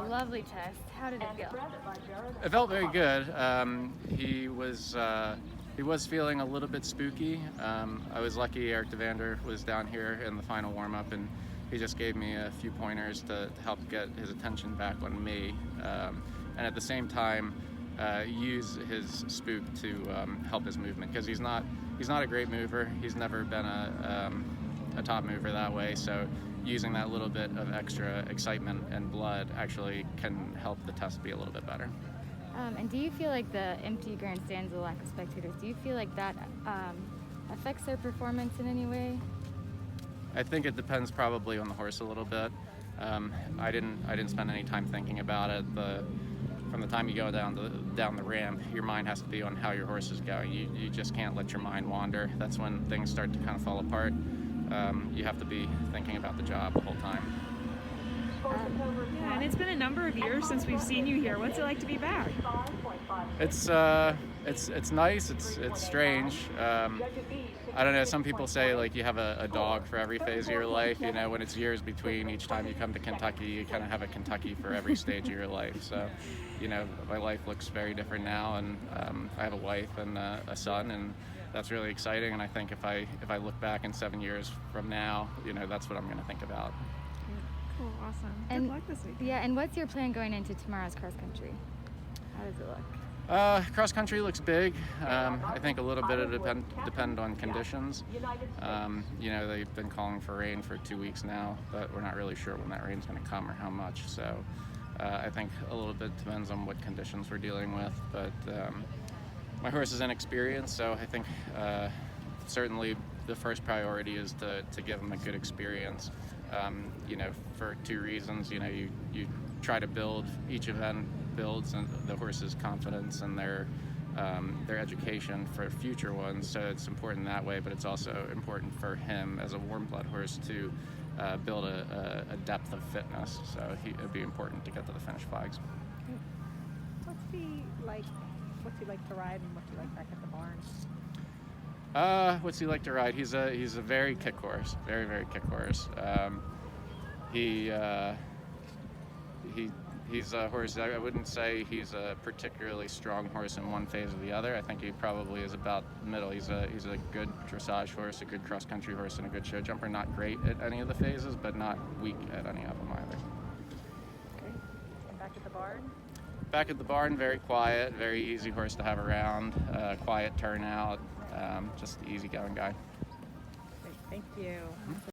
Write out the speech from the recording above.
lovely test. How did it feel? It felt very good. He was feeling a little bit spooky. I was lucky Eric Devander was down here in the final warm-up, and he just gave me a few pointers to help get his attention back on me, and at the same time use his spook to help his movement, because he's not a great mover. He's never been a top mover that way, so using that little bit of extra excitement and blood actually can help the test be a little bit better. And do you feel like the empty grandstands, the lack of spectators, do you feel like that affects their performance in any way? I think it depends probably on the horse a little bit. I didn't spend any time thinking about it. From the time you go down the ramp, your mind has to be on how your horse is going. You just can't let your mind wander. That's when things start to kind of fall apart. You have to be thinking about the job the whole time. Yeah, and it's been a number of years since we've seen you here. What's it like to be back? It's nice. It's strange. I don't know. Some people say like you have a dog for every phase of your life. You know, when it's years between each time you come to Kentucky, you kind of have a Kentucky for every stage of your life. So, you know, my life looks very different now, and I have a wife and a son, and that's really exciting. And I think if I look back in 7 years from now, you know, that's what I'm going to think about. Cool, awesome. And, good luck this week. Yeah, and what's your plan going into tomorrow's cross country? How does it look? Cross country looks big. I think a little bit of depend on conditions. You know, they've been calling for rain for 2 weeks now, but we're not really sure when that rain's going to come or how much. So I think a little bit depends on what conditions we're dealing with. But my horse is inexperienced, so I think certainly the first priority is to give him a good experience. You know, for 2 reasons. You know, you try to build, each event builds and the horse's confidence and their education for future ones. So it's important that way, but it's also important for him as a warm blood horse to build a depth of fitness. So it'd be important to get to the finish flags. What's he like to ride, and what's he like back at the barn? What's he like to ride? He's a very kick horse, very kick horse. He's a horse. I wouldn't say he's a particularly strong horse in one phase or the other. I think he probably is about middle. He's a good dressage horse, a good cross country horse, and a good show jumper. Not great at any of the phases, but not weak at any of them either. Okay. And back at the barn? Back at the barn, very quiet, very easy horse to have around. Quiet turnout, just easy going guy. Great. Thank you.